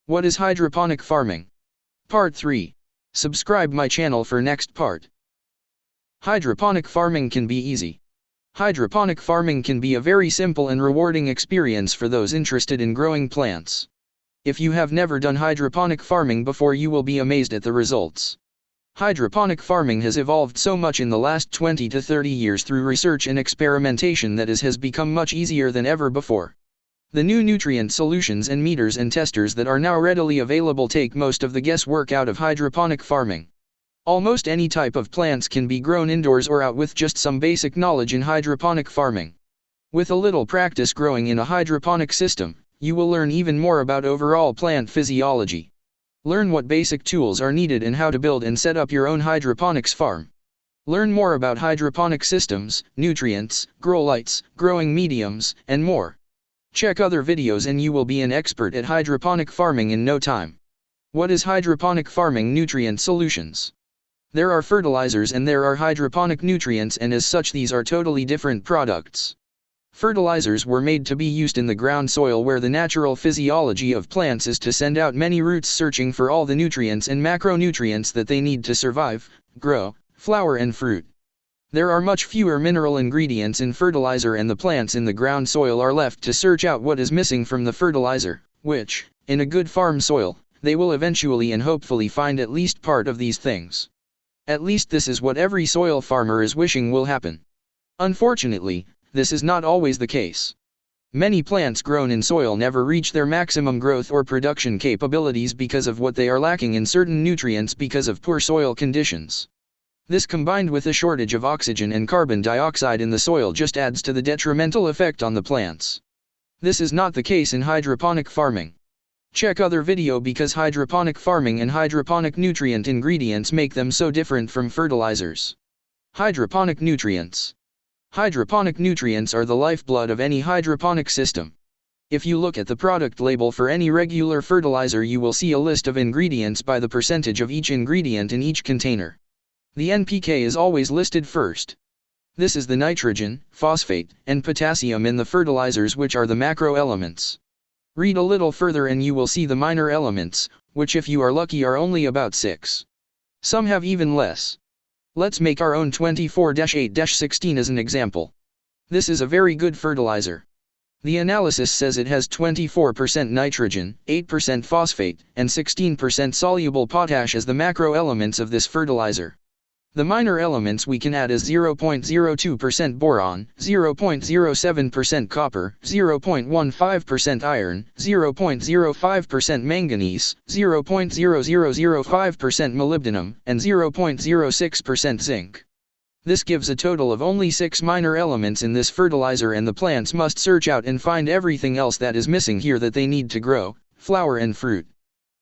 What is hydroponic farming? Part 3. Subscribe my channel for next part. Hydroponic farming can be easy. Hydroponic farming can be a very simple and rewarding experience for those interested in growing plants. If you have never done hydroponic farming before, you will be amazed at the results. Hydroponic farming has evolved so much in the last 20 to 30 years through research and experimentation that it has become much easier than ever before. The new nutrient solutions and meters and testers that are now readily available take most of the guesswork out of hydroponic farming. Almost any type of plants can be grown indoors or out with just some basic knowledge in hydroponic farming. With a little practice growing in a hydroponic system, you will learn even more about overall plant physiology. Learn what basic tools are needed and how to build and set up your own hydroponics farm. Learn more about hydroponic systems, nutrients, grow lights, growing mediums, and more. Check other videos and you will be an expert at hydroponic farming in no time. What is hydroponic farming nutrient solutions? There are fertilizers and there are hydroponic nutrients, and as such these are totally different products. Fertilizers were made to be used in the ground soil, where the natural physiology of plants is to send out many roots searching for all the nutrients and macronutrients that they need to survive, grow, flower and fruit. There are much fewer mineral ingredients in fertilizer, and the plants in the ground soil are left to search out what is missing from the fertilizer, which, in a good farm soil, they will eventually and hopefully find at least part of these things. At least this is what every soil farmer is wishing will happen. Unfortunately, this is not always the case. Many plants grown in soil never reach their maximum growth or production capabilities because of what they are lacking in certain nutrients because of poor soil conditions. This, combined with a shortage of oxygen and carbon dioxide in the soil, just adds to the detrimental effect on the plants. This is not the case in hydroponic farming. Check other video because hydroponic farming and hydroponic nutrient ingredients make them so different from fertilizers. Hydroponic nutrients. Hydroponic nutrients are the lifeblood of any hydroponic system. If you look at the product label for any regular fertilizer, you will see a list of ingredients by the percentage of each ingredient in each container. The NPK is always listed first. This is the nitrogen, phosphate, and potassium in the fertilizers, which are the macro elements. Read a little further and you will see the minor elements, which if you are lucky are only about 6. Some have even less. Let's make our own 24-8-16 as an example. This is a very good fertilizer. The analysis says it has 24% nitrogen, 8% phosphate, and 16% soluble potash as the macro elements of this fertilizer. The minor elements we can add is 0.02% boron, 0.07% copper, 0.15% iron, 0.05% manganese, 0.0005% molybdenum, and 0.06% zinc. This gives a total of only 6 minor elements in this fertilizer, and the plants must search out and find everything else that is missing here that they need to grow, flower and fruit.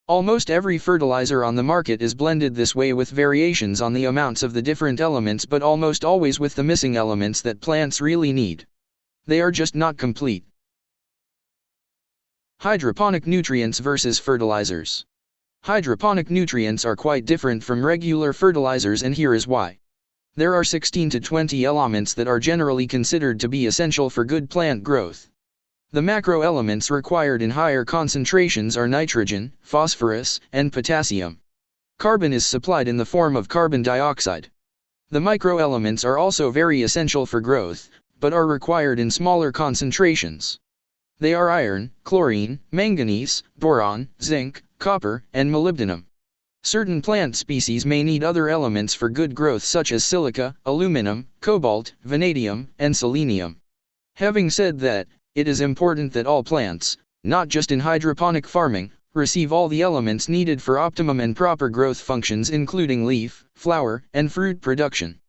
Almost every fertilizer on the market is blended this way with variations on the amounts of the different elements, but almost always with the missing elements that plants really need. They are just not complete. Hydroponic nutrients versus fertilizers. Hydroponic nutrients are quite different from regular fertilizers, and here is why. There are 16 to 20 elements that are generally considered to be essential for good plant growth. The macro elements required in higher concentrations are nitrogen, phosphorus, and potassium. Carbon is supplied in the form of carbon dioxide. The microelements are also very essential for growth, but are required in smaller concentrations. They are iron, chlorine, manganese, boron, zinc, copper, and molybdenum. Certain plant species may need other elements for good growth, such as silica, aluminum, cobalt, vanadium, and selenium. Having said that, it is important that all plants, not just in hydroponic farming, receive all the elements needed for optimum and proper growth functions, including leaf, flower, and fruit production.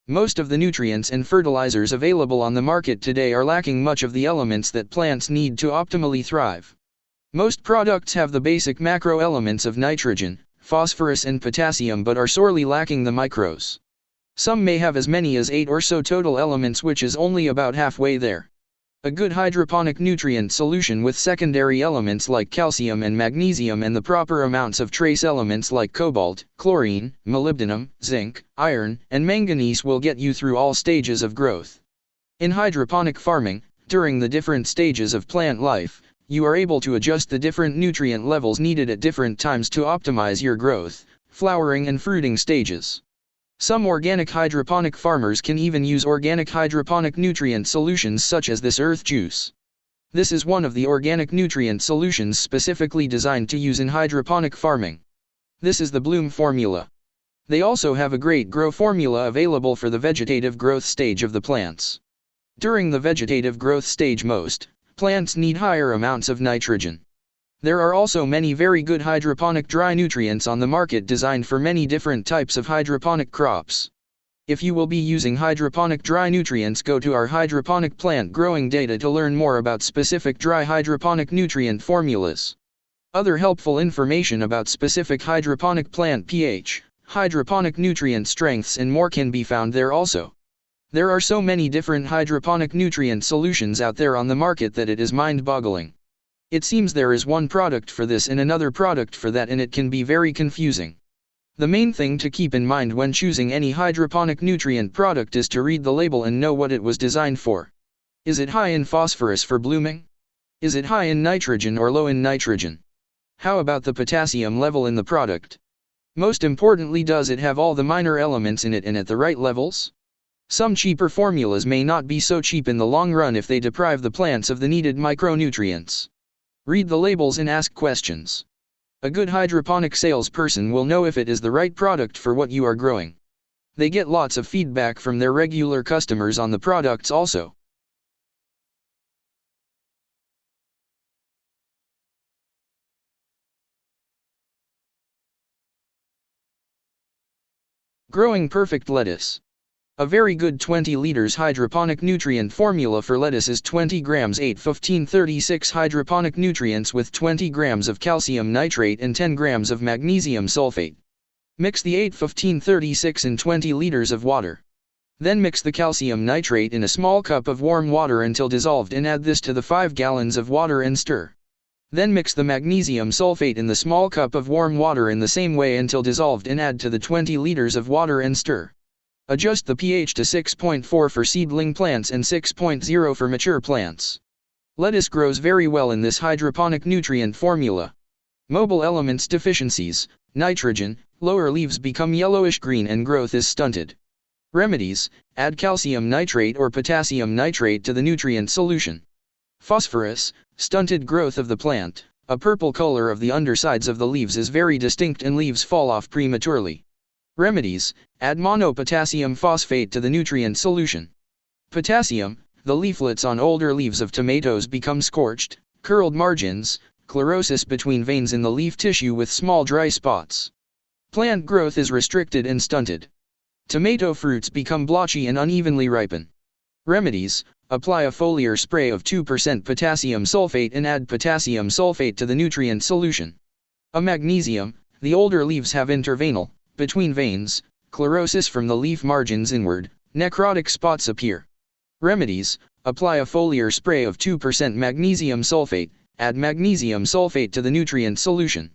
Most of the nutrients and fertilizers available on the market today are lacking much of the elements that plants need to optimally thrive. Most products have the basic macro elements of nitrogen, phosphorus and potassium, but are sorely lacking the micros. Some may have as many as 8 or so total elements, which is only about halfway there. A good hydroponic nutrient solution with secondary elements like calcium and magnesium and the proper amounts of trace elements like cobalt, chlorine, molybdenum, zinc, iron, and manganese will get you through all stages of growth. In hydroponic farming, during the different stages of plant life, you are able to adjust the different nutrient levels needed at different times to optimize your growth, flowering and fruiting stages. Some organic hydroponic farmers can even use organic hydroponic nutrient solutions such as this earth juice. This is one of the organic nutrient solutions specifically designed to use in hydroponic farming. This is the bloom formula. They also have a great grow formula available for the vegetative growth stage of the plants. During the vegetative growth stage, most plants need higher amounts of nitrogen. There are also many very good hydroponic dry nutrients on the market designed for many different types of hydroponic crops. If you will be using hydroponic dry nutrients, go to our hydroponic plant growing data to learn more about specific dry hydroponic nutrient formulas. Other helpful information about specific hydroponic plant pH, hydroponic nutrient strengths and more can be found there also. There are so many different hydroponic nutrient solutions out there on the market that it is mind-boggling. It seems there is one product for this and another product for that, and it can be very confusing. The main thing to keep in mind when choosing any hydroponic nutrient product is to read the label and know what it was designed for. Is it high in phosphorus for blooming? Is it high in nitrogen or low in nitrogen? How about the potassium level in the product? Most importantly, does it have all the minor elements in it and at the right levels? Some cheaper formulas may not be so cheap in the long run if they deprive the plants of the needed micronutrients. Read the labels and ask questions. A good hydroponic salesperson will know if it is the right product for what you are growing. They get lots of feedback from their regular customers on the products also. Growing perfect lettuce. A very good 20 liters hydroponic nutrient formula for lettuce is 20 grams 8-15-36 hydroponic nutrients with 20 grams of calcium nitrate and 10 grams of magnesium sulfate. Mix the 8-15-36 in 20 liters of water. Then mix the calcium nitrate in a small cup of warm water until dissolved and add this to the 5 gallons of water and stir. Then mix the magnesium sulfate in the small cup of warm water in the same way until dissolved and add to the 20 liters of water and stir. Adjust the pH to 6.4 for seedling plants and 6.0 for mature plants. Lettuce grows very well in this hydroponic nutrient formula. Mobile elements deficiencies: nitrogen, lower leaves become yellowish green and growth is stunted. Remedies: add calcium nitrate or potassium nitrate to the nutrient solution. Phosphorus: stunted growth of the plant. A purple color of the undersides of the leaves is very distinct and leaves fall off prematurely. Remedies: add monopotassium phosphate to the nutrient solution. Potassium: the leaflets on older leaves of tomatoes become scorched, curled margins, chlorosis between veins in the leaf tissue with small dry spots. Plant growth is restricted and stunted. Tomato fruits become blotchy and unevenly ripen. Remedies: apply a foliar spray of 2% potassium sulfate and add potassium sulfate to the nutrient solution. A magnesium: the older leaves have interveinal, between veins, chlorosis from the leaf margins inward, necrotic spots appear. Remedies: apply a foliar spray of 2% magnesium sulfate, add magnesium sulfate to the nutrient solution.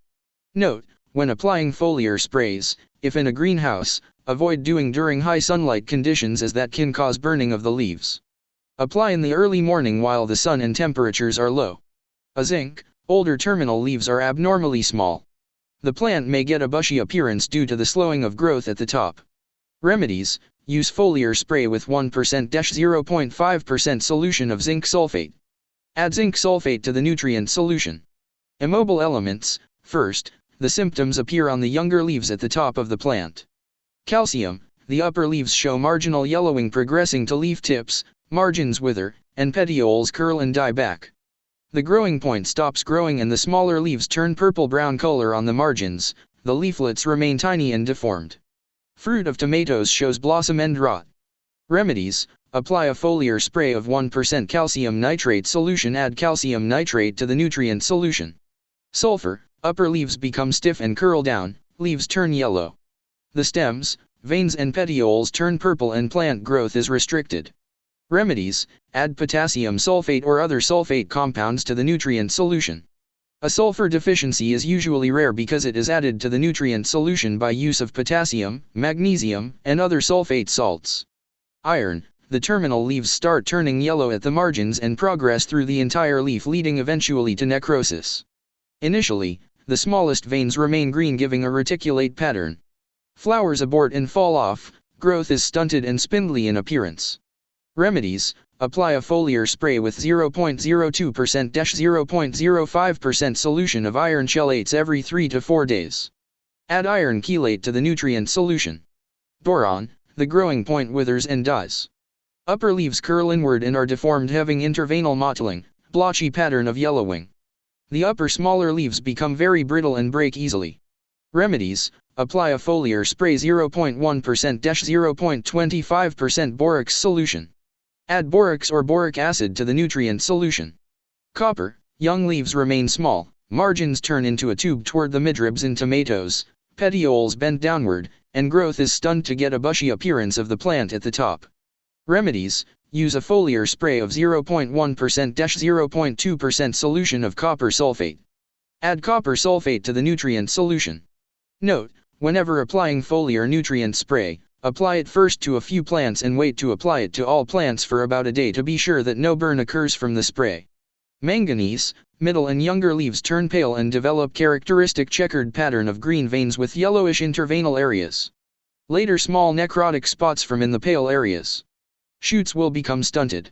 Note: when applying foliar sprays, if in a greenhouse, avoid doing during high sunlight conditions as that can cause burning of the leaves. Apply in the early morning while the sun and temperatures are low. A zinc: older terminal leaves are abnormally small. The plant may get a bushy appearance due to the slowing of growth at the top. Remedies: use foliar spray with 1%-0.5% solution of zinc sulfate. Add zinc sulfate to the nutrient solution. Immobile elements: first, the symptoms appear on the younger leaves at the top of the plant. Calcium: the upper leaves show marginal yellowing progressing to leaf tips, margins wither, and petioles curl and die back. The growing point stops growing and the smaller leaves turn purple-brown color on the margins, the leaflets remain tiny and deformed. Fruit of tomatoes shows blossom end rot. Remedies: apply a foliar spray of 1% calcium nitrate solution, add calcium nitrate to the nutrient solution. Sulfur: upper leaves become stiff and curl down, leaves turn yellow. The stems, veins and petioles turn purple and plant growth is restricted. Remedies: add potassium sulfate or other sulfate compounds to the nutrient solution. A sulfur deficiency is usually rare because it is added to the nutrient solution by use of potassium, magnesium, and other sulfate salts. Iron: the terminal leaves start turning yellow at the margins and progress through the entire leaf, leading eventually to necrosis. Initially, the smallest veins remain green, giving a reticulate pattern. Flowers abort and fall off, growth is stunted and spindly in appearance. Remedies: apply a foliar spray with 0.02%-0.05% solution of iron chelates every 3 to 4 days. Add iron chelate to the nutrient solution. Boron: the growing point withers and dies. Upper leaves curl inward and are deformed, having interveinal mottling, blotchy pattern of yellowing. The upper smaller leaves become very brittle and break easily. Remedies: apply a foliar spray 0.1%-0.25% borax solution. Add borax or boric acid to the nutrient solution. Copper: young leaves remain small, margins turn into a tube toward the midribs in tomatoes, petioles bend downward, and growth is stunned to get a bushy appearance of the plant at the top. Remedies: use a foliar spray of 0.1%-0.2% solution of copper sulfate. Add copper sulfate to the nutrient solution. Note: whenever applying foliar nutrient spray, apply it first to a few plants and wait to apply it to all plants for about a day to be sure that no burn occurs from the spray. Manganese: middle and younger leaves turn pale and develop characteristic checkered pattern of green veins with yellowish interveinal areas. Later small necrotic spots form in the pale areas. Shoots will become stunted.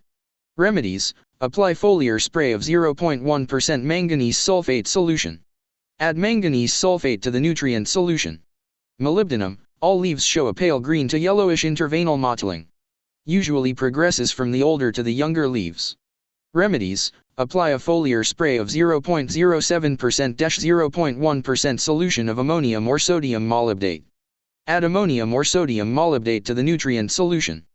Remedies: apply foliar spray of 0.1% manganese sulfate solution. Add manganese sulfate to the nutrient solution. Molybdenum: all leaves show a pale green to yellowish interveinal mottling. Usually progresses from the older to the younger leaves. Remedies: apply a foliar spray of 0.07%-0.1% solution of ammonium or sodium molybdate. Add ammonium or sodium molybdate to the nutrient solution.